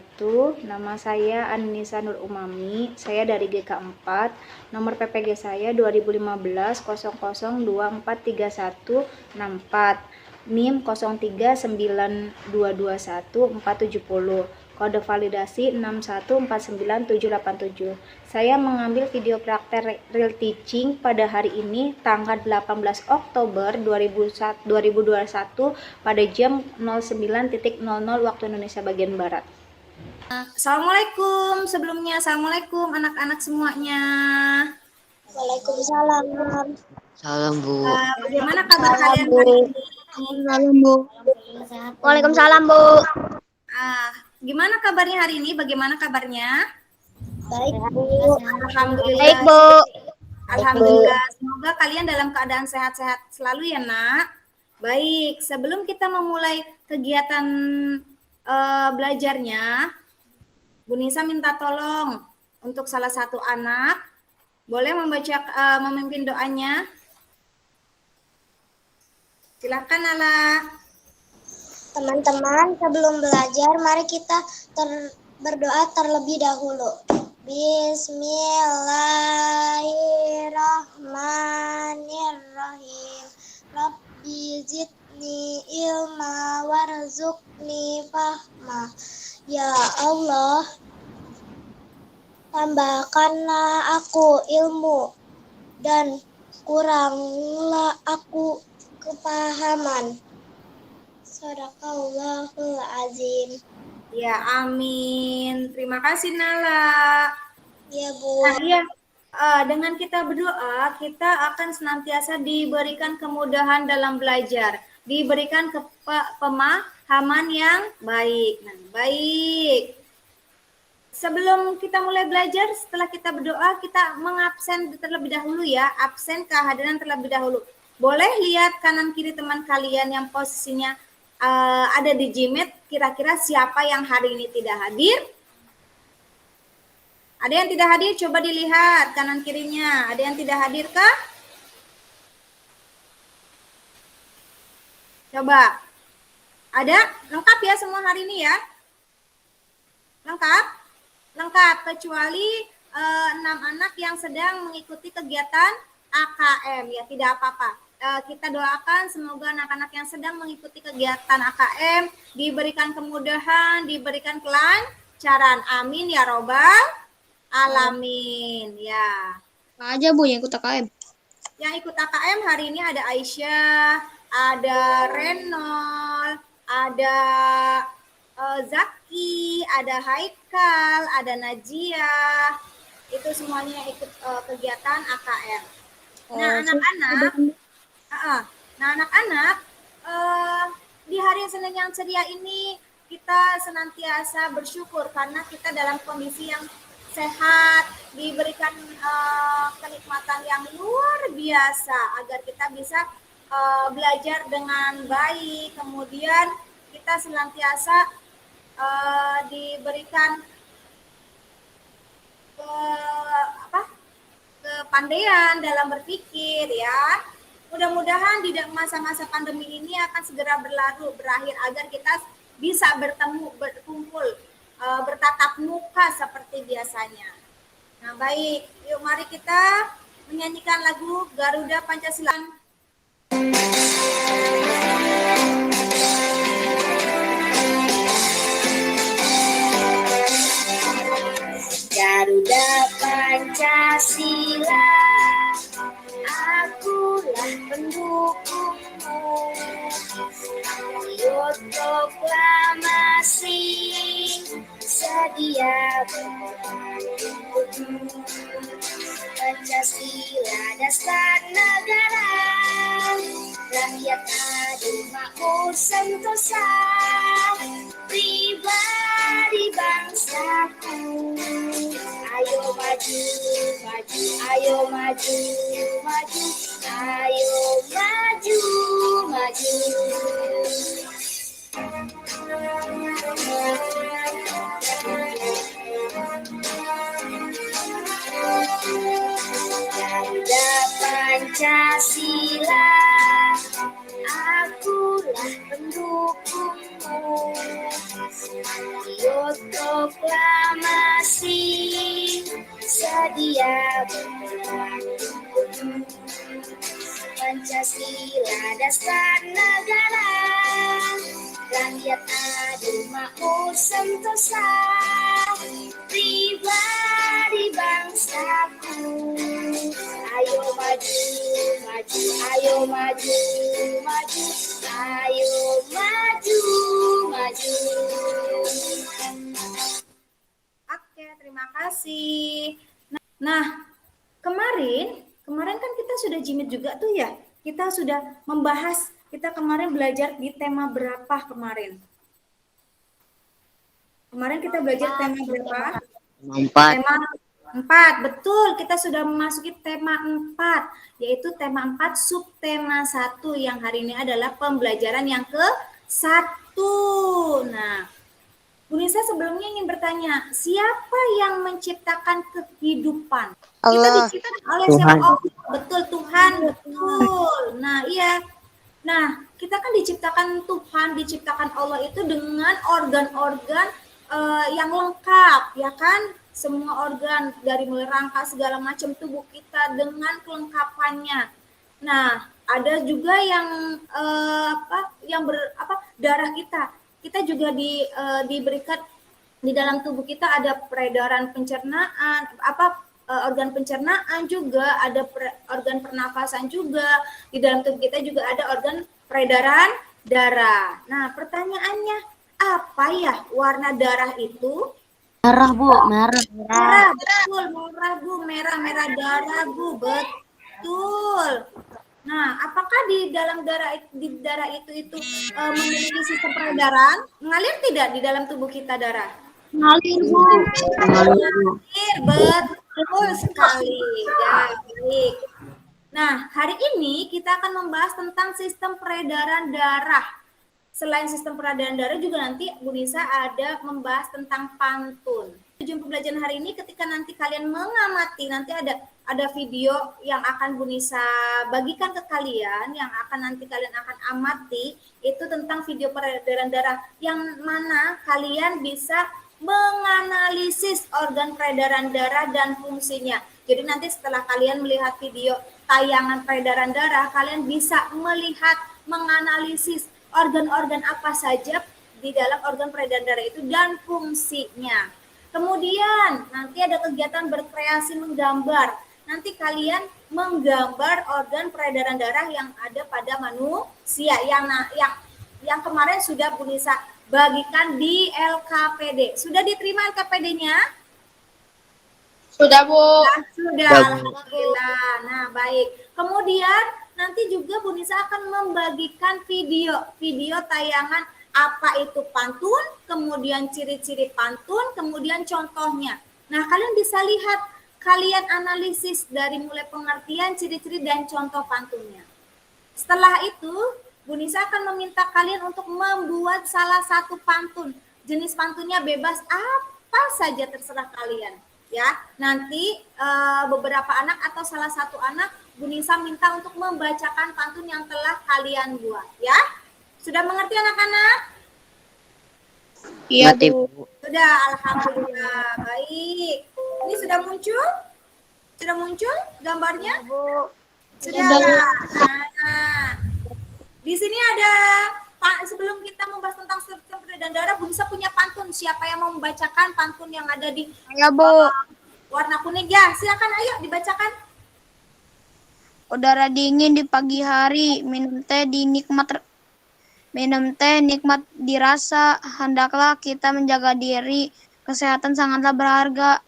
wabarakatuh. Nama saya Anissa Nur Umami. Saya dari GK4. Nomor PPG saya 2015 00243164. NIM 0392214770. Kode validasi 6149787. Saya mengambil video praktek real teaching pada hari ini tanggal 18 Oktober 2021 pada jam 09.00 waktu Indonesia bagian Barat. Assalamualaikum. Sebelumnya assalamualaikum anak-anak semuanya. Waalaikumsalam. Salam, Bu. Bagaimana kabar kalian hari ini? Salam, Bu. Waalaikumsalam, Bu. Gimana kabarnya hari ini? Bagaimana kabarnya? Baik, Bu. Alhamdulillah. Baik, Bu. Alhamdulillah. Semoga kalian dalam keadaan sehat-sehat selalu ya, Nak. Baik, sebelum kita memulai kegiatan belajarnya, Bu Nisa minta tolong untuk salah satu anak, boleh membaca memimpin doanya? Silakan, Nala. Teman-teman, sebelum belajar, mari kita berdoa terlebih dahulu. Bismillahirrahmanirrahim. Rabbi zidni ilma warzuqni fahma. Ya Allah, tambahkanlah aku ilmu dan kuranglah aku kepahaman. Sadaqallahul azim. Ya, amin. Terima kasih, Nala. Ya, Bu. Nah, iya. Dengan kita berdoa, kita akan senantiasa diberikan kemudahan dalam belajar, diberikan pemahaman yang baik. Nah, baik. Sebelum kita mulai belajar, setelah kita berdoa, kita mengabsen terlebih dahulu ya, absen kehadiran terlebih dahulu. Boleh lihat kanan kiri teman kalian yang posisinya ada di Gmeet, kira-kira siapa yang hari ini tidak hadir? Ada yang tidak hadir? Coba dilihat kanan kirinya. Ada yang tidak hadir kah? Coba. Ada? Lengkap ya semua hari ini ya? Lengkap? Lengkap, kecuali 6 anak yang sedang mengikuti kegiatan AKM ya, tidak apa-apa. Kita doakan semoga anak-anak yang sedang mengikuti kegiatan AKM diberikan kemudahan, diberikan kelancaran. Amin ya robbal alamin. Ya. Apa aja, Bu, yang ikut AKM? Yang ikut AKM hari ini ada Aisyah, ada Renol, ada Zaki, ada Haikal, ada Najia. Itu semuanya ikut kegiatan AKM. Nah, anak-anak, di hari Senin yang ceria ini kita senantiasa bersyukur karena kita dalam kondisi yang sehat, diberikan kenikmatan yang luar biasa agar kita bisa belajar dengan baik. Kemudian kita senantiasa diberikan kepandaian dalam berpikir ya. Mudah-mudahan di masa-masa pandemi ini akan segera berakhir agar kita bisa bertemu, berkumpul, bertatap muka seperti biasanya. Nah, baik, yuk mari kita menyanyikan lagu Garuda Pancasila. Garuda Pancasila, akulah pendukungmu. Ayo proklamasi, sedia bergabung. Pancasila dasar negara, rakyat adil makmur sentosa, pribadi bangsaku. Ayo maju, maju, ayo maju, maju, ayo maju, maju. Garuda Pancasila, akulah pendukungmu. Ayo proklamasi sedia Pancasila dasar negara, rakyat adil makmur sentosa, pribadi bangsaku. Ayo maju, maju, ayo maju, maju, ayo maju, maju. Oke, terima kasih. Nah, kemarin kan kita sudah jimit juga tuh ya. Kita sudah membahas, kita kemarin belajar di tema berapa kemarin? Kemarin kita belajar tema berapa? Empat. Tema 4, betul. Kita sudah memasuki tema 4, yaitu tema 4 subtema 1 yang hari ini adalah pembelajaran yang ke-1. Nah, Bu Nisa sebelumnya ingin bertanya, siapa yang menciptakan kehidupan? Kita Allah. diciptakan oleh Tuhan. siapa? Oh, betul, Tuhan, betul. Nah, iya. Nah, kita kan diciptakan Tuhan, diciptakan Allah itu dengan organ-organ yang lengkap, ya kan? Semua organ dari mulai rangka segala macam tubuh kita dengan kelengkapannya. Nah, ada juga yang darah kita. Kita juga diberikan di dalam tubuh kita ada peredaran pencernaan, organ pencernaan juga, ada organ pernafasan juga. Di dalam tubuh kita juga ada organ peredaran darah. Nah, pertanyaannya, apa ya warna darah itu? Merah, Bu. Merah. Merah, betul. Merah, Bu. Merah darah, Bu. Betul. Nah, apakah di dalam darah itu memiliki sistem peredaran? Mengalir tidak di dalam tubuh kita darah? Ngalir, Bu. Mengalir, betul sekali. Ya, baik. Nah, hari ini kita akan membahas tentang sistem peredaran darah. Selain sistem peredaran darah juga nanti Bu Nisa ada membahas tentang pantun. Tujuan pembelajaran hari ini ketika nanti kalian mengamati, nanti ada video yang akan Bu Nisa bagikan ke kalian, yang akan nanti kalian akan amati, itu tentang video peredaran darah, yang mana kalian bisa menganalisis organ peredaran darah dan fungsinya. Jadi nanti setelah kalian melihat video tayangan peredaran darah, kalian bisa melihat, menganalisis organ-organ apa saja di dalam organ peredaran darah itu dan fungsinya. Kemudian nanti ada kegiatan berkreasi menggambar. Nanti kalian menggambar organ peredaran darah yang ada pada manusia yang kemarin sudah Bu Nisa bagikan di LKPD. Sudah diterima LKPD-nya? Sudah, Bu. Sudah, alhamdulillah. Nah, baik. Kemudian nanti juga Bu Nisa akan membagikan video tayangan apa itu pantun, kemudian ciri-ciri pantun, kemudian contohnya. Nah, kalian bisa lihat, kalian analisis dari mulai pengertian, ciri-ciri, dan contoh pantunnya. Setelah itu, Bu Nisa akan meminta kalian untuk membuat salah satu pantun. Jenis pantunnya bebas, apa saja terserah kalian. Ya, nanti beberapa anak atau salah satu anak Bu Nisa minta untuk membacakan pantun yang telah kalian buat, ya. Sudah mengerti anak-anak? Iya, Bu. Sudah, alhamdulillah. Baik. Ini sudah muncul? Sudah muncul gambarnya? Sudah. Nah, di sini ada, sebelum kita membahas tentang sistem peredaran darah, Bu Nisa punya pantun. Siapa yang mau membacakan pantun yang ada di warna kuning? Ya, silakan, ayo dibacakan. Udara dingin di pagi hari, minum teh nikmat dirasa, hendaklah kita menjaga diri, kesehatan sangatlah berharga.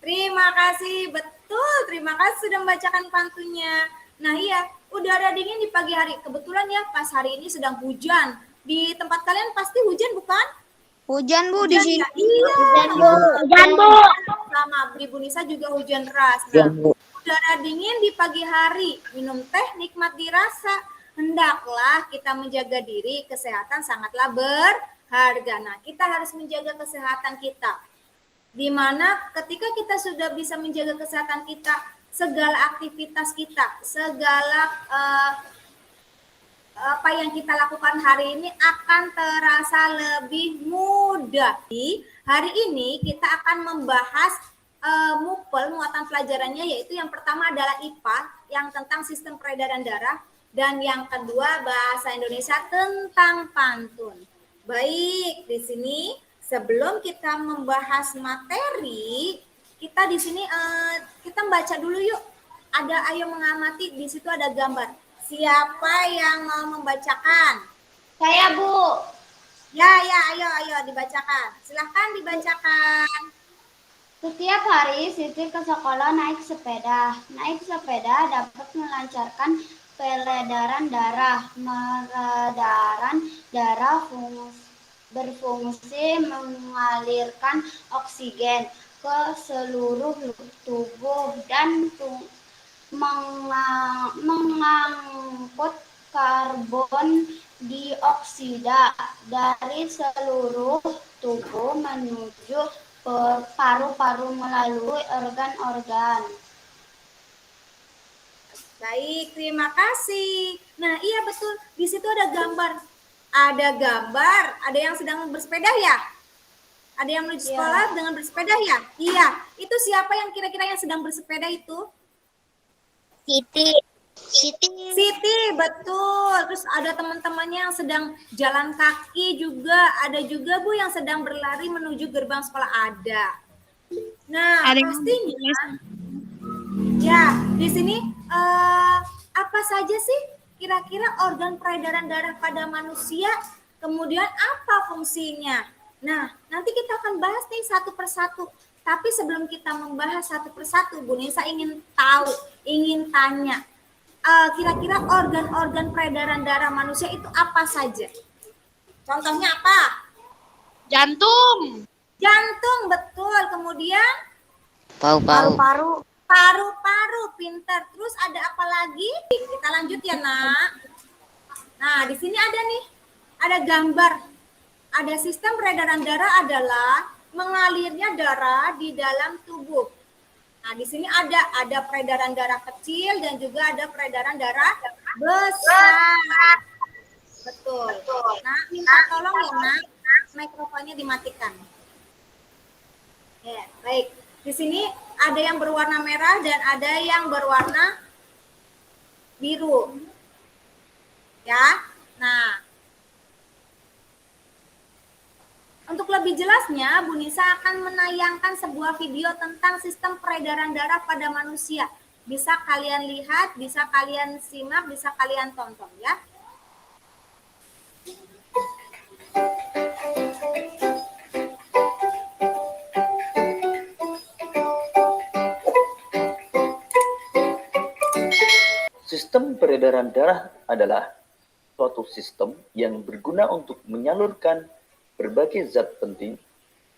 Terima kasih, betul. Terima kasih sudah membacakan pantunnya. Nah iya, udara dingin di pagi hari. Kebetulan ya pas hari ini sedang hujan. Di tempat kalian pasti hujan bukan? Hujan, Bu, di sini. Ya? Iya. Hujan, Bu. Sama Bu Nisa juga hujan deras. Nah, udara dingin di pagi hari, minum teh nikmat dirasa. Hendaklah kita menjaga diri, kesehatan sangatlah berharga. Nah, kita harus menjaga kesehatan kita. Di mana ketika kita sudah bisa menjaga kesehatan kita, segala aktivitas kita, segala apa yang kita lakukan hari ini akan terasa lebih mudah. Jadi, hari ini kita akan membahas MUPEL, muatan pelajarannya, yaitu yang pertama adalah IPA yang tentang sistem peredaran darah, dan yang kedua bahasa Indonesia tentang pantun. Baik, di sini sebelum kita membahas materi, kita di sini kita baca dulu yuk. Ada ayo mengamati, di situ ada gambar. Siapa yang mau membacakan? Saya, Bu. Ya, ayo dibacakan. Silahkan dibacakan. Setiap hari Siti ke sekolah naik sepeda. Naik sepeda dapat melancarkan peredaran darah. Peredaran darah berfungsi mengalirkan oksigen ke seluruh tubuh dan mengangkut karbon dioksida dari seluruh tubuh menuju paru-paru melalui organ-organ. Baik, terima kasih. Nah, iya betul. Di situ ada gambar. Ada gambar, ada yang sedang bersepeda ya? Ada yang menuju sekolah dengan bersepeda ya? Iya. Itu siapa yang kira-kira yang sedang bersepeda itu? Siti, betul. Terus ada teman-temannya yang sedang jalan kaki juga. Ada juga Bu yang sedang berlari menuju gerbang sekolah, ada. Nah, pastinya ya, di sini apa saja sih kira-kira organ peredaran darah pada manusia? Kemudian apa fungsinya? Nah, nanti kita akan bahas nih satu persatu. Tapi sebelum kita membahas satu persatu, Bu Nisa ingin tahu, ingin tanya, kira-kira organ-organ peredaran darah manusia itu apa saja? Contohnya apa? Jantung. Jantung, betul. Kemudian Paru-paru. paru-paru, pintar. Terus ada apa lagi? Kita lanjut ya, Nak. Nah, di sini ada nih, ada gambar. Ada sistem peredaran darah adalah mengalirnya darah di dalam tubuh. Nah, di sini ada peredaran darah kecil dan juga ada peredaran darah besar. Betul. Nah, minta tolong ya, Nak, mikrofonnya dimatikan. Ya, baik. Di sini ada yang berwarna merah dan ada yang berwarna biru. Ya. Nah, untuk lebih jelasnya, Bu Nisa akan menayangkan sebuah video tentang sistem peredaran darah pada manusia. Bisa kalian lihat, bisa kalian simak, bisa kalian tonton ya. Sistem peredaran darah adalah suatu sistem yang berguna untuk menyalurkan berbagai zat penting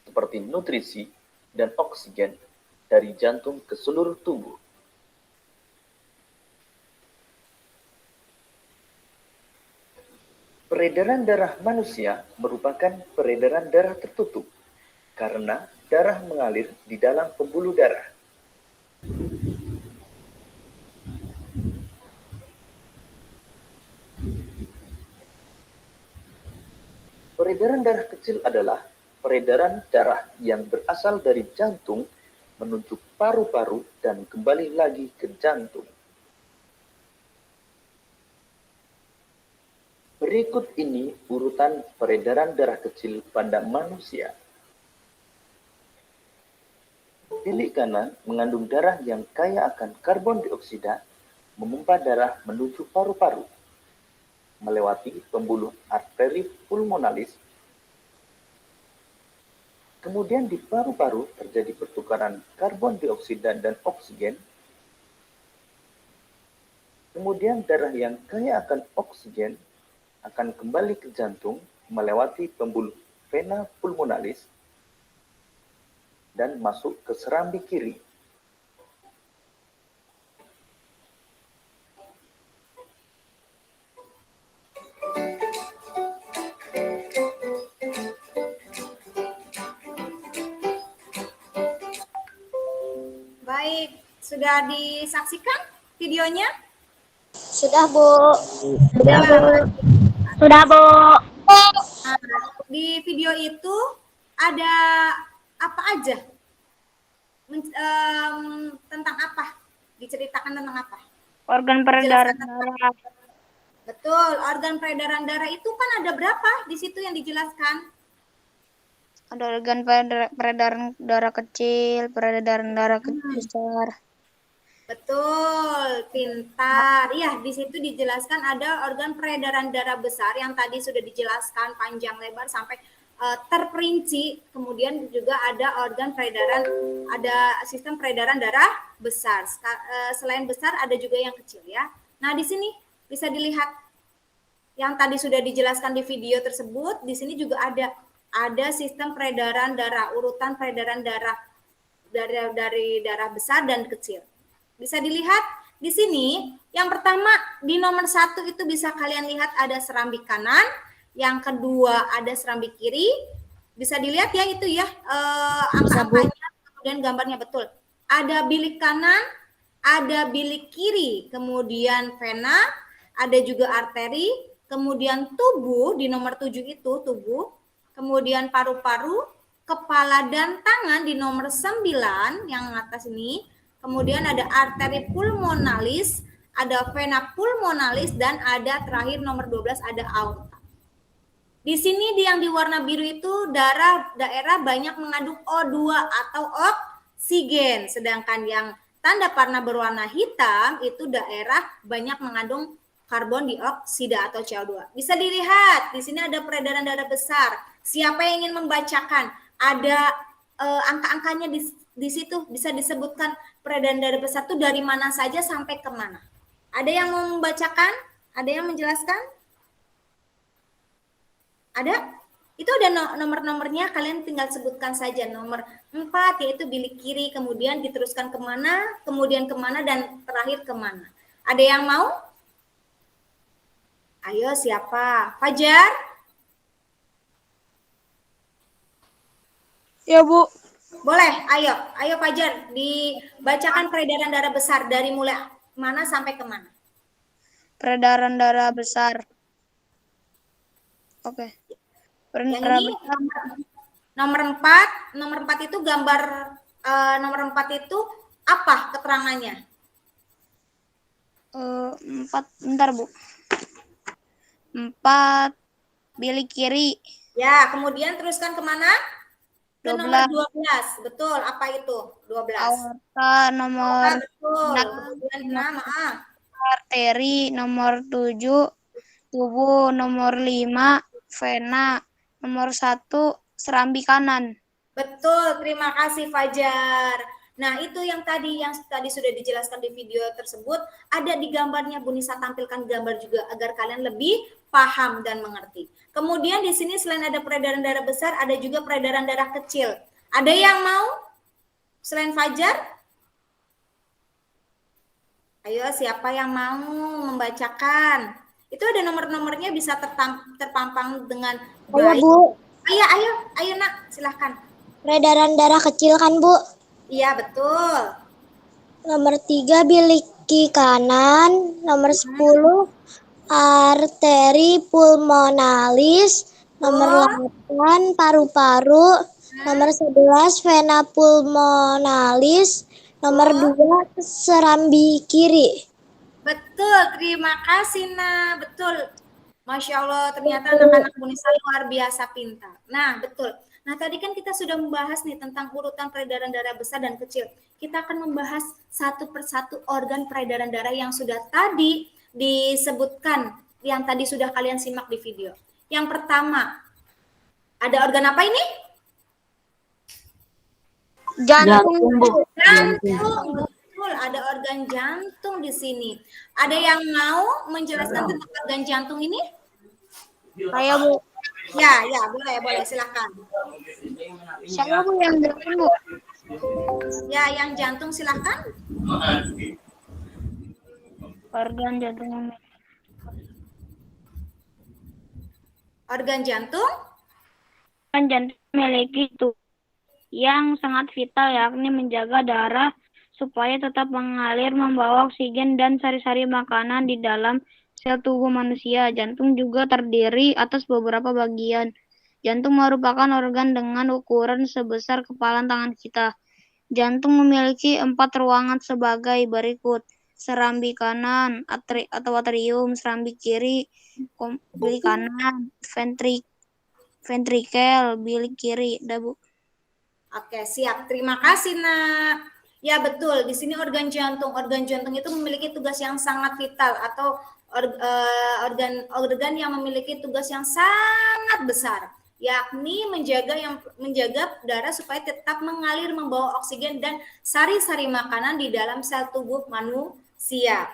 seperti nutrisi dan oksigen dari jantung ke seluruh tubuh. Peredaran darah manusia merupakan peredaran darah tertutup karena darah mengalir di dalam pembuluh darah. Peredaran darah kecil adalah peredaran darah yang berasal dari jantung menuju paru-paru dan kembali lagi ke jantung. Berikut ini urutan peredaran darah kecil pada manusia. Bilik kanan mengandung darah yang kaya akan karbon dioksida, memompa darah menuju paru-paru, melewati pembuluh arteri pulmonalis. Kemudian di paru-paru terjadi pertukaran karbon dioksida dan oksigen. Kemudian darah yang kaya akan oksigen akan kembali ke jantung melewati pembuluh vena pulmonalis dan masuk ke serambi kiri. Baik, sudah disaksikan videonya? Sudah, Bu. Sudah, Bu. Sudah, Bu. Nah, di video itu ada apa aja? Tentang apa? Diceritakan tentang apa? Organ peredaran darah. Betul, organ peredaran darah itu kan ada berapa di situ yang dijelaskan? Ada organ peredaran darah kecil, peredaran darah besar. Betul, pintar. Ya, di situ dijelaskan ada organ peredaran darah besar yang tadi sudah dijelaskan panjang lebar sampai terperinci. Kemudian juga ada organ peredaran, ada sistem peredaran darah besar. Selain besar ada juga yang kecil ya. Nah, di sini bisa dilihat yang tadi sudah dijelaskan di video tersebut. Di sini juga ada sistem peredaran darah, urutan peredaran darah dari darah besar dan kecil. Bisa dilihat di sini, yang pertama di nomor 1 itu bisa kalian lihat ada serambi kanan, yang kedua ada serambi kiri. Bisa dilihat ya itu ya angka-angkanya, kemudian gambarnya betul. Ada bilik kanan, ada bilik kiri, kemudian vena, ada juga arteri, kemudian tubuh di nomor 7 itu tubuh, kemudian paru-paru, kepala dan tangan di nomor 9 yang atas ini. Kemudian ada arteri pulmonalis, ada vena pulmonalis, dan ada terakhir nomor 12 ada aorta. Di sini yang di warna biru itu daerah banyak mengandung O2 atau oksigen, sedangkan yang tanda panah berwarna hitam itu daerah banyak mengandung karbon dioksida atau CO2. Bisa dilihat di sini ada peredaran darah besar. Siapa yang ingin membacakan? Ada angka-angkanya di situ bisa disebutkan peredaran darah besar itu dari mana saja sampai ke mana. Ada yang mau membacakan? Ada yang menjelaskan? Ada? Itu ada nomor-nomornya, kalian tinggal sebutkan saja. Nomor 4 yaitu bilik kiri, kemudian diteruskan kemana, kemudian kemana, dan terakhir kemana. Ada yang mau? Ayo siapa? Fajar? Ya, Bu. Boleh, ayo Fajar, dibacakan peredaran darah besar dari mulai mana sampai ke mana? Peredaran darah besar. Oke. Yang ini nomor 4 itu gambar nomor 4 itu apa keterangannya? 4, bentar Bu. 4 bilik kiri. Ya, kemudian teruskan kemana? Ke 12. nomor 12. Betul, apa itu? 12. Aorta nomor betul. Kemudian nama. Arteri nomor 7, tubuh nomor 5, vena nomor 1, serambi kanan. Betul, terima kasih Fajar. Nah, itu yang tadi sudah dijelaskan di video tersebut, ada di gambarnya. Bu Nisa tampilkan gambar juga agar kalian lebih paham dan mengerti. Kemudian di sini selain ada peredaran darah besar, ada juga peredaran darah kecil. Ada yang mau selain Fajar? Ayo, siapa yang mau membacakan? Itu ada nomor-nomornya bisa terpampang dengan baik. Bu. Ayo Nak, silahkan. Peredaran darah kecil kan, Bu? Iya, betul. Nomor 3 bilik kanan, nomor 10 arteri pulmonalis, nomor 8 paru-paru, nomor 11 vena pulmonalis, nomor 2 serambi kiri. Betul, terima kasih Nak. Betul. Masya Allah, ternyata anak-anak Bu Nisa luar biasa pintar. Nah, betul. Nah, tadi kan kita sudah membahas nih tentang urutan peredaran darah besar dan kecil. Kita akan membahas satu persatu organ peredaran darah yang sudah tadi disebutkan, yang tadi sudah kalian simak di video. Yang pertama, ada organ apa ini? Jantung, Bu. Jantung. Betul, ada organ jantung di sini. Ada yang mau menjelaskan tentang organ jantung ini? Saya, Bu. Ya, boleh, silakan. Saya, Bu, yang jantung, Bu. Ya, yang jantung silakan. Organ jantung. Organ jantung? Organ jantung memiliki tugas yang sangat vital, yakni menjaga darah supaya tetap mengalir membawa oksigen dan sari-sari makanan di dalam sel tubuh manusia. Jantung juga terdiri atas beberapa bagian. Jantung merupakan organ dengan ukuran sebesar kepalan tangan kita. Jantung memiliki 4 ruangan sebagai berikut. Serambi kanan atau atrium, serambi kiri, bilik kanan, ventrikel, bilik kiri. Dah, Bu. Oke, siap. Terima kasih, Nak. Ya, betul. Di sini organ jantung. Organ jantung itu memiliki tugas yang sangat vital atau organ yang memiliki tugas yang sangat besar, yakni menjaga darah supaya tetap mengalir membawa oksigen dan sari-sari makanan di dalam sel tubuh manusia.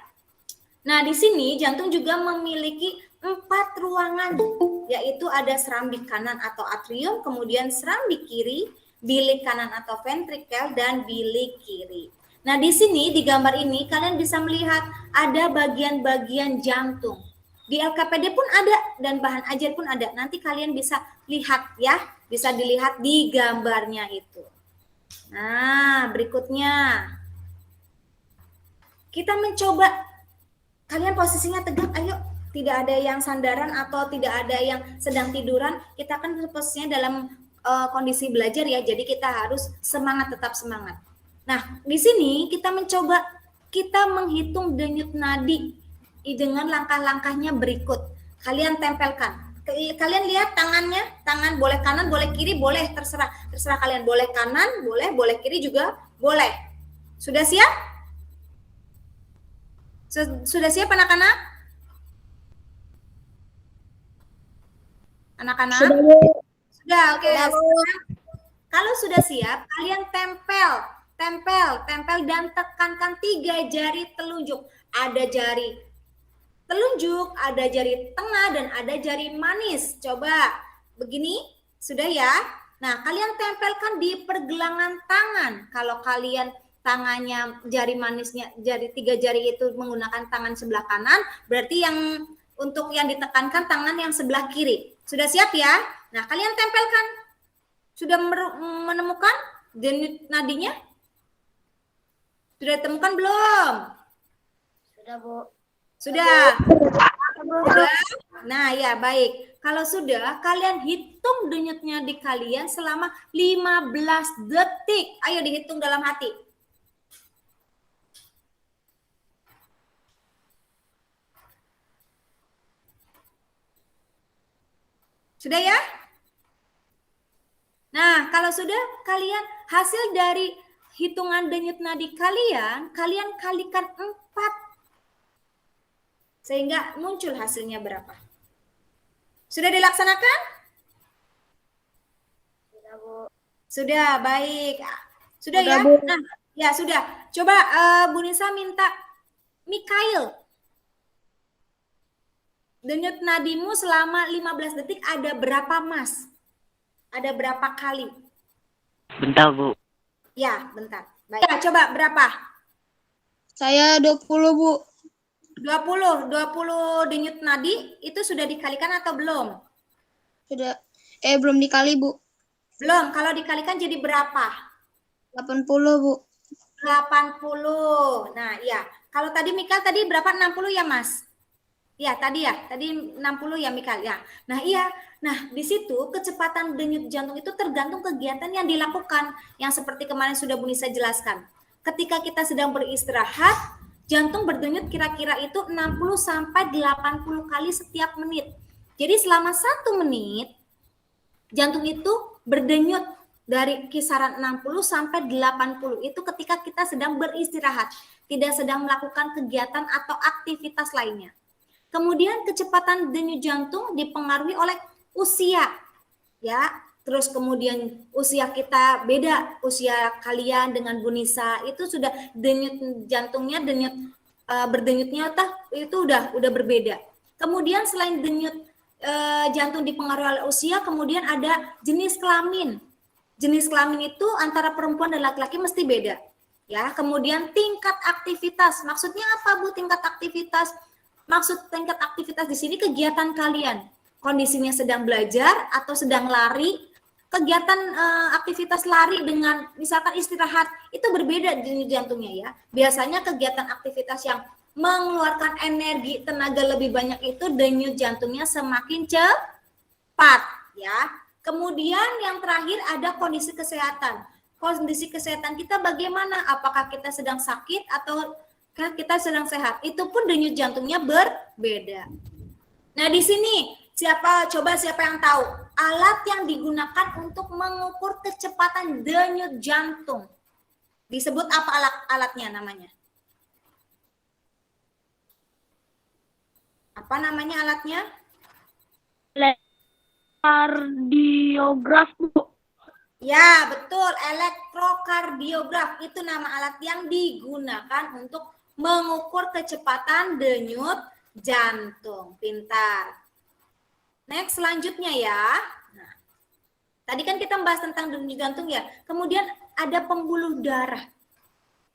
Nah, di sini jantung juga memiliki 4 ruangan, yaitu ada serambi kanan atau atrium, kemudian serambi kiri, bilik kanan atau ventrikel, dan bilik kiri. Nah, di sini di gambar ini kalian bisa melihat ada bagian-bagian jantung. Di LKPD pun ada dan bahan ajar pun ada. Nanti kalian bisa lihat ya, bisa dilihat di gambarnya itu. Nah, berikutnya kita mencoba, kalian posisinya tegak, ayo. Tidak ada yang sandaran atau tidak ada yang sedang tiduran. Kita kan posisinya dalam kondisi belajar ya, jadi kita harus semangat, tetap semangat. Nah, di sini kita mencoba, kita menghitung denyut nadi dengan langkah-langkahnya berikut. Kalian tempelkan. Kalian lihat tangannya, tangan boleh kanan, boleh kiri, boleh, terserah kalian. Boleh kanan, boleh kiri juga boleh. Sudah siap? Sudah siap anak-anak? Anak-anak? Sudah, oke. Kalau sudah siap, kalian tempel dan tekankan 3 jari telunjuk. Ada jari telunjuk, ada jari tengah, dan ada jari manis. Coba begini, sudah ya? Nah, kalian tempelkan di pergelangan tangan. Kalau kalian tangannya, jari manisnya, 3 jari itu menggunakan tangan sebelah kanan, berarti yang untuk yang ditekankan tangan yang sebelah kiri. Sudah siap ya? Nah, kalian tempelkan. Sudah menemukan denyut nadinya? Sudah ditemukan belum? Sudah, Bu. Sudah. Sudah. Nah, ya baik. Kalau sudah, kalian hitung denyut nadi kalian selama 15 detik. Ayo dihitung dalam hati. Sudah ya? Nah, kalau sudah, kalian hasil dari hitungan denyut nadi kalian kalikan 4. Sehingga muncul hasilnya berapa. Sudah dilaksanakan? Sudah, Bu. Sudah, baik. Sudah ya? Bu. Nah, ya sudah. Coba Bu Nisa minta Mikail. Denyut nadimu selama 15 detik ada berapa, Mas? Ada berapa kali? Bentar, Bu. Ya, bentar. Baik. Ya, coba berapa? Saya 20, Bu. 20 denyut nadi itu sudah dikalikan atau belum? Sudah. Belum dikali, Bu. Belum. Kalau dikalikan jadi berapa? 80, Bu. 80. Nah, ya. Kalau tadi Mikael tadi berapa? 60 ya, Mas? Ya, tadi 60 ya Mikael ya. Nah, iya. Nah, di situ kecepatan denyut jantung itu tergantung kegiatan yang dilakukan, yang seperti kemarin sudah Bu Nisa jelaskan. Ketika kita sedang beristirahat, jantung berdenyut kira-kira itu 60 sampai 80 kali setiap menit. Jadi selama 1 menit, jantung itu berdenyut dari kisaran 60 sampai 80. Itu ketika kita sedang beristirahat, tidak sedang melakukan kegiatan atau aktivitas lainnya. Kemudian kecepatan denyut jantung dipengaruhi oleh usia, ya. Terus kemudian usia kita beda, usia kalian dengan Bu Nisa itu sudah denyut jantungnya, berdenyutnya itu udah berbeda. Kemudian selain denyut jantung dipengaruhi oleh usia, kemudian ada jenis kelamin. Jenis kelamin itu antara perempuan dan laki-laki mesti beda, ya. Kemudian tingkat aktivitas, maksudnya apa, Bu, tingkat aktivitas? Maksud tingkat aktivitas di sini kegiatan kalian. Kondisinya sedang belajar atau sedang lari kegiatan aktivitas lari dengan misalkan istirahat itu berbeda denyut jantungnya ya. Biasanya kegiatan aktivitas yang mengeluarkan energi tenaga lebih banyak itu denyut jantungnya semakin cepat ya. Kemudian yang terakhir ada kondisi kesehatan. Kondisi kesehatan kita bagaimana? Apakah kita sedang sakit atau kita sedang sehat? Itu pun denyut jantungnya berbeda. Nah, di sini siapa yang tahu alat yang digunakan untuk mengukur kecepatan denyut jantung? Disebut apa alatnya namanya? Apa namanya alatnya? Kardiograf, Bu. Ya, betul. Elektrokardiograf itu nama alat yang digunakan untuk mengukur kecepatan denyut jantung. Pintar. Next, selanjutnya ya. Nah, tadi kan kita membahas tentang denyut jantung ya. Kemudian ada pembuluh darah.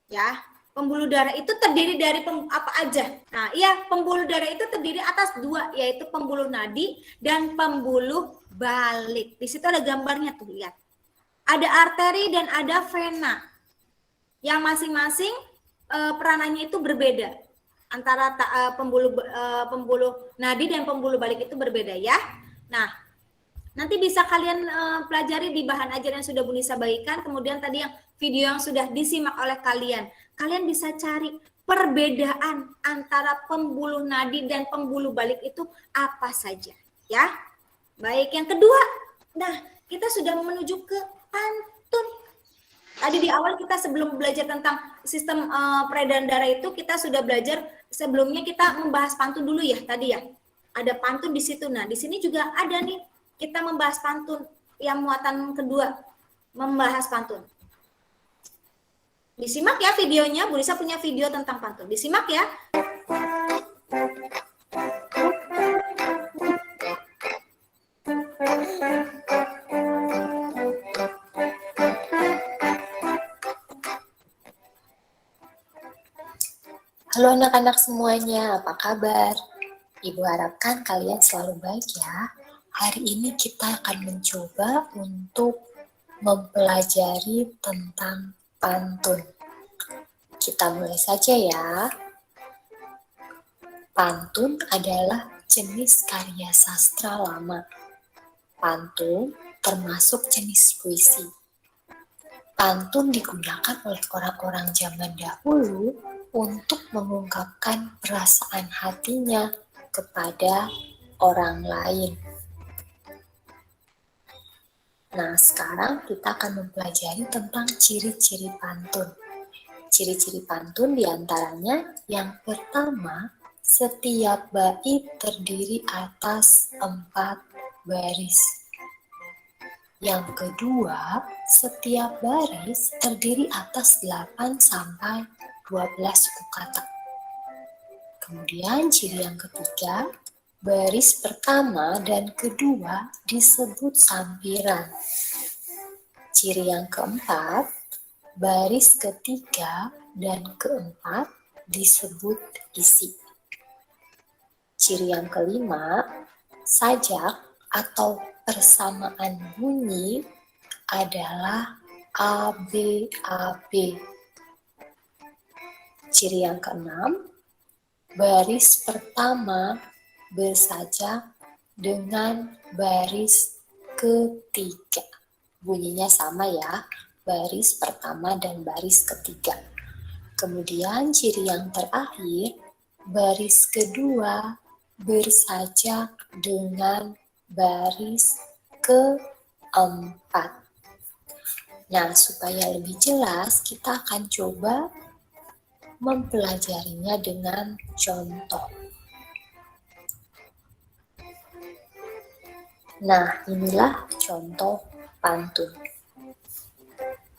Ya, pembuluh darah itu terdiri dari apa aja? Nah, iya, pembuluh darah itu terdiri atas dua, yaitu pembuluh nadi dan pembuluh balik. Di situ ada gambarnya tuh, lihat. Ada arteri dan ada vena. Yang masing-masing peranannya itu berbeda. Antara pembuluh nadi dan pembuluh balik itu berbeda ya. Nah, nanti bisa kalian pelajari di bahan ajaran yang sudah Bu Nisa bagikan. Kemudian tadi yang video yang sudah disimak oleh kalian. Kalian bisa cari perbedaan antara pembuluh nadi dan pembuluh balik itu apa saja ya. Baik, yang kedua. Nah, kita sudah menuju ke pantun. Tadi di awal kita sebelum belajar tentang sistem peredaran darah itu kita sudah belajar, sebelumnya kita membahas pantun dulu ya tadi ya. Ada pantun di situ. Nah, di sini juga ada nih kita membahas pantun yang muatan kedua, membahas pantun. Disimak ya videonya, Bu Nisa punya video tentang pantun. Disimak ya. Halo anak-anak semuanya, apa kabar? Ibu harapkan kalian selalu baik ya. Hari ini kita akan mencoba untuk mempelajari tentang pantun. Kita mulai saja ya. Pantun adalah jenis karya sastra lama. Pantun termasuk jenis puisi. Pantun digunakan oleh orang-orang zaman dahulu untuk mengungkapkan perasaan hatinya kepada orang lain. Nah, sekarang kita akan mempelajari tentang ciri-ciri pantun. Ciri-ciri pantun diantaranya yang pertama, setiap bait terdiri atas 4 baris. Yang kedua, setiap baris terdiri atas 8 sampai 12 suku kata. Kemudian ciri yang ketiga, baris pertama dan kedua disebut sampiran. Ciri yang keempat, baris ketiga dan keempat disebut isi. Ciri yang kelima, sajak atau persamaan bunyi adalah ABAB. Ciri yang keenam, baris pertama bersajak dengan baris ketiga. Bunyinya sama ya, baris pertama dan baris ketiga. Kemudian ciri yang terakhir, baris kedua bersajak dengan baris keempat. Nah, supaya lebih jelas, kita akan coba mempelajarinya dengan contoh. Nah, inilah contoh pantun.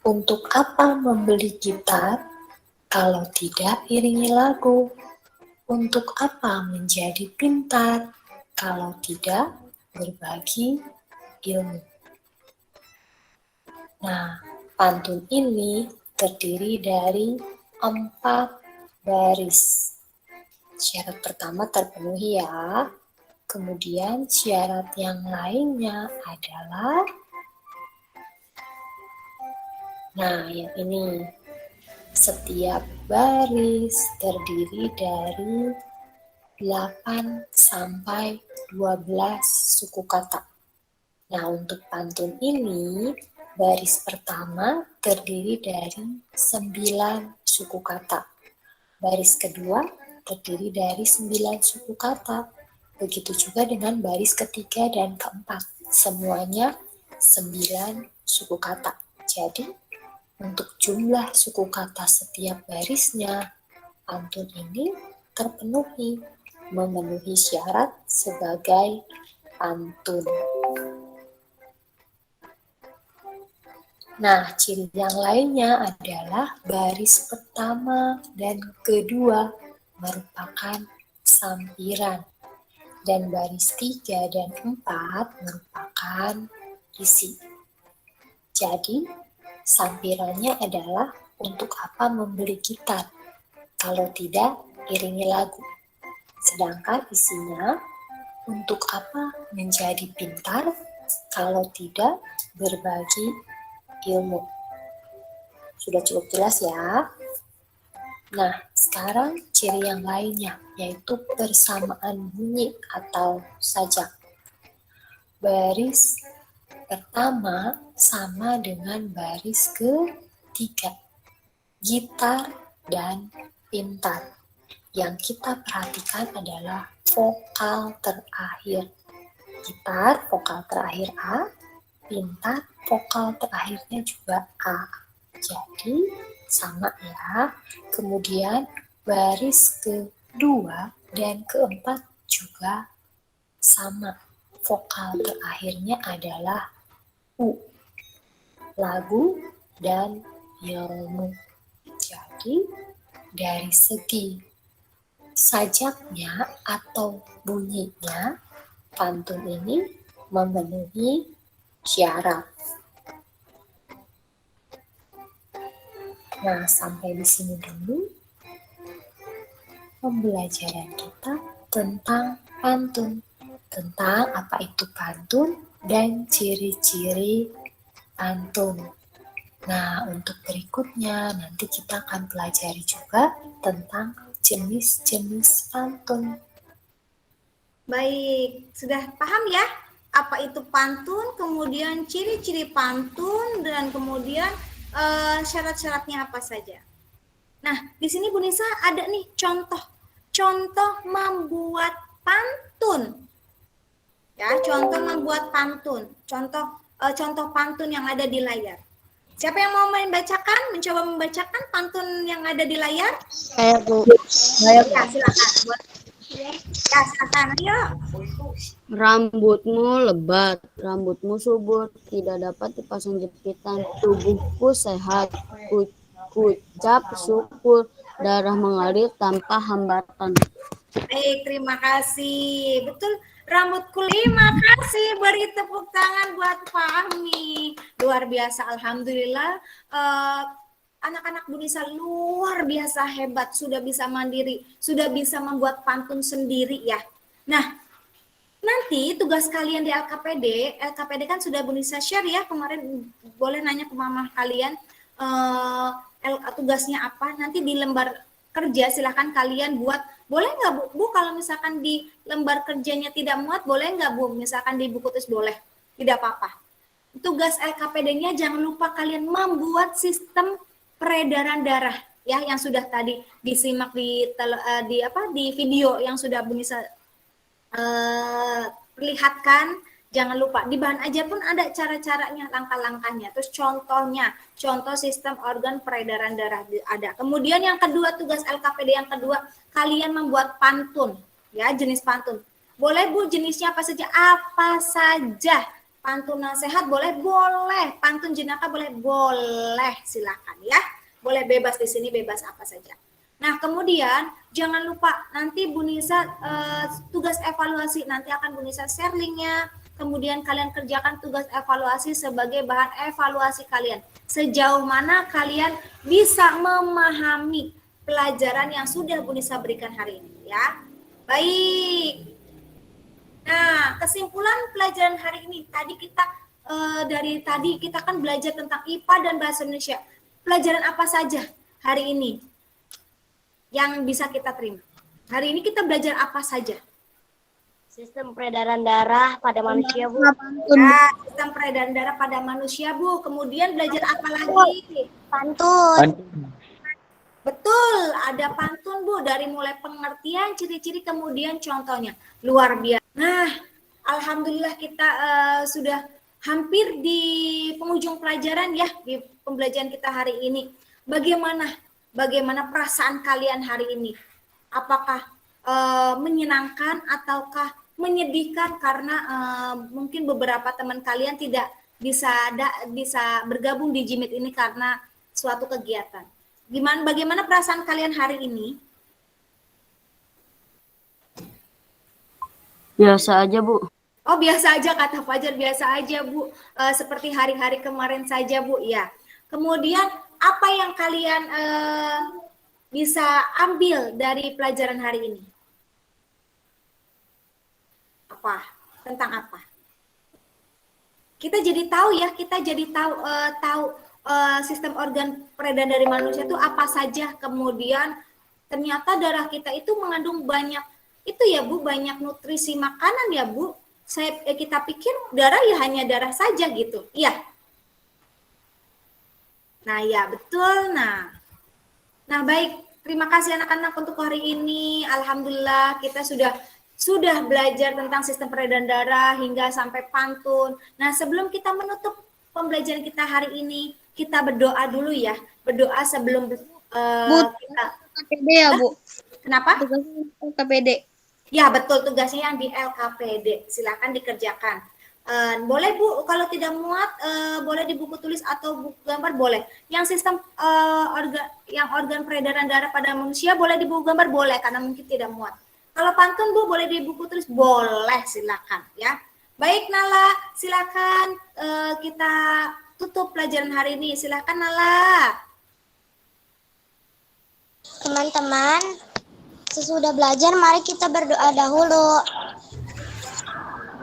Untuk apa membeli gitar kalau tidak iringi lagu? Untuk apa menjadi pintar kalau tidak berbagi ilmu? Nah, pantun ini terdiri dari 4 baris. Syarat pertama terpenuhi ya. Kemudian syarat yang lainnya adalah Nah, yang ini. Setiap baris terdiri dari 8 sampai 12 suku kata. Nah, untuk pantun ini, baris pertama terdiri dari 9 suku kata. Baris kedua terdiri dari 9 suku kata. Begitu juga dengan baris ketiga dan keempat. Semuanya 9 suku kata. Jadi, untuk jumlah suku kata setiap barisnya, pantun ini terpenuhi, memenuhi syarat sebagai pantun. Nah, ciri yang lainnya adalah baris pertama dan kedua merupakan sampiran, dan baris 3 dan 4 merupakan isi. Jadi, sampirannya adalah untuk apa membeli gitar, kalau tidak iringi lagu. Sedangkan isinya untuk apa menjadi pintar, kalau tidak berbagi ilmu. Sudah cukup jelas ya? Nah, sekarang ciri yang lainnya, yaitu persamaan bunyi atau sajak. Baris pertama sama dengan baris ketiga, gitar dan pintar. Yang kita perhatikan adalah vokal terakhir. Gitar, vokal terakhir A, pintar, vokal terakhirnya juga A. Jadi, sama ya. Kemudian, baris kedua dan keempat juga sama. Vokal terakhirnya adalah U, lagu dan ilmu. Jadi, dari segi sajaknya atau bunyinya, pantun ini memenuhi syarat. Nah, sampai di sini dulu pembelajaran kita tentang pantun, tentang apa itu pantun dan ciri-ciri pantun. Nah, untuk berikutnya nanti kita akan pelajari juga tentang jenis-jenis pantun. Baik, sudah paham ya apa itu pantun, kemudian ciri-ciri pantun, dan kemudian syarat-syaratnya apa saja. Nah, di sini Bu Nisa ada nih contoh membuat pantun. Ya, contoh membuat pantun, contoh pantun yang ada di layar. Siapa yang mau mencoba membacakan pantun yang ada di layar? Saya, Bu. Ya, silakan. Ya, silakan, ayo. Rambutmu lebat, rambutmu subur, tidak dapat dipasang jepitan, tubuhku sehat, kucap syukur, darah mengalir tanpa hambatan. Baik, terima kasih. Betul, rambutku. Terima kasih, beri tepuk tangan buat Pak Ahmi. Luar biasa, alhamdulillah. Anak-anak Bu Nisa luar biasa hebat, sudah bisa mandiri, sudah bisa membuat pantun sendiri ya. Nah, nanti tugas kalian di LKPD kan sudah Bu Nisa share ya kemarin, boleh nanya ke mama kalian tugasnya apa, nanti di lembar kerja silahkan kalian buat. Boleh nggak Bu, kalau misalkan di lembar kerjanya tidak muat, boleh nggak Bu, misalkan di buku tulis boleh, tidak apa-apa. Tugas LKPD-nya jangan lupa kalian membuat sistem peredaran darah ya, yang sudah tadi disimak di video yang sudah Bu Nisa perlihatkan. Jangan lupa di bahan aja pun ada cara-caranya, langkah-langkahnya. Terus contoh sistem organ peredaran darah ada. Kemudian yang kedua, tugas LKPD yang kedua, kalian membuat pantun ya, jenis pantun. Boleh Bu, jenisnya apa saja? Apa saja. Pantun nasihat boleh, pantun jenaka boleh, silakan ya. Boleh bebas di sini, bebas apa saja. Nah, kemudian jangan lupa nanti Bu Nisa tugas evaluasi, nanti akan Bu Nisa share linknya. Kemudian kalian kerjakan tugas evaluasi sebagai bahan evaluasi kalian. Sejauh mana kalian bisa memahami pelajaran yang sudah Bu Nisa berikan hari ini ya. Baik. Nah, kesimpulan pelajaran hari ini tadi kita dari tadi kita kan belajar tentang IPA dan bahasa Indonesia. Pelajaran apa saja hari ini yang bisa kita terima? Hari ini kita belajar apa saja? Sistem peredaran darah pada manusia, Bu. Nah, sistem peredaran darah pada manusia, Bu. Kemudian belajar apa lagi? Pantun. Betul, ada pantun, Bu. Dari mulai pengertian, ciri-ciri, kemudian contohnya. Luar biasa. Nah, alhamdulillah kita sudah hampir di penghujung pelajaran ya, di pembelajaran kita hari ini. Bagaimana perasaan kalian hari ini? Apakah menyenangkan ataukah menyedihkan karena mungkin beberapa teman kalian tidak bisa bergabung di Jimit ini karena suatu kegiatan. Bagaimana perasaan kalian hari ini? Biasa aja, Bu. Oh, biasa aja, kata Fajar, biasa aja, Bu. Seperti hari-hari kemarin saja, Bu, ya. Kemudian apa yang kalian bisa ambil dari pelajaran hari ini? Apa? Tentang apa? Kita jadi tahu ya, tahu sistem organ peredaran dari manusia itu apa saja. Kemudian ternyata darah kita itu mengandung banyak itu ya, Bu, banyak nutrisi makanan ya, Bu. Kita pikir darah ya hanya darah saja gitu. Iya. Nah, ya betul. Nah, baik. Terima kasih anak-anak untuk hari ini. Alhamdulillah kita sudah belajar tentang sistem peredaran darah hingga sampai pantun. Nah, sebelum kita menutup pembelajaran kita hari ini, kita berdoa dulu ya. Berdoa sebelum kita KPD ya, Bu? Kenapa? Tugasnya KPD. Ya, betul, tugasnya yang di LKPD. Silakan dikerjakan. Boleh, Bu, kalau tidak muat boleh di buku tulis atau buku gambar boleh. Yang sistem organ peredaran darah pada manusia boleh di buku gambar boleh karena mungkin tidak muat. Kalau pantun, Bu, boleh di buku tulis boleh, silakan ya. Baik, Nala, silakan kita tutup pelajaran hari ini. Silakan, Nala. Teman-teman, sesudah belajar mari kita berdoa dahulu.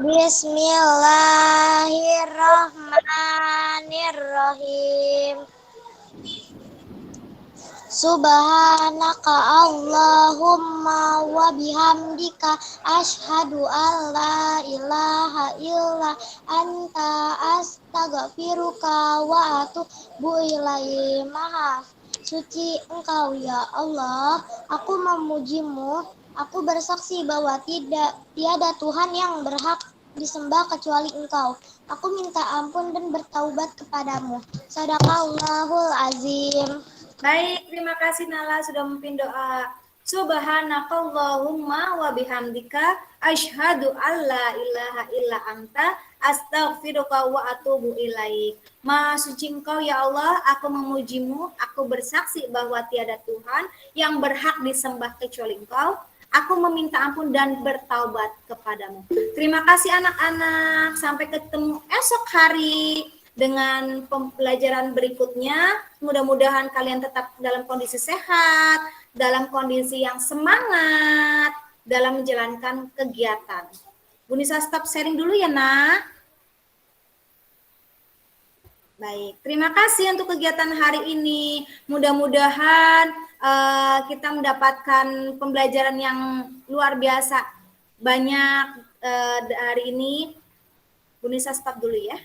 Bismillahirrahmanirrahim. Subhanaka Allahumma wa bihamdika asyhadu an la ilaha illa anta astaghfiruka wa atubu ilaik. Maha suci Engkau ya Allah, aku memujimu, aku bersaksi bahwa tiada Tuhan yang berhak disembah kecuali Engkau. Aku minta ampun dan bertaubat kepadamu. Sadaqallahul azim. Baik, terima kasih Nala sudah memimpin doa. Subhanakallahumma wa bihamdika asyhadu alla ilaha illa anta astaghfiruka wa atubu ilaik. Maha suci Engkau ya Allah, aku memujimu, aku bersaksi bahwa tiada Tuhan yang berhak disembah kecuali Engkau. Aku meminta ampun dan bertaubat kepadamu. Terima kasih anak-anak. Sampai ketemu esok hari dengan pembelajaran berikutnya. Mudah-mudahan kalian tetap dalam kondisi sehat, dalam kondisi yang semangat dalam menjalankan kegiatan. Bu Nisa stop sharing dulu ya, Nak. Baik, terima kasih untuk kegiatan hari ini. Mudah-mudahan kita mendapatkan pembelajaran yang luar biasa banyak hari ini. Bu Nisa stop dulu ya.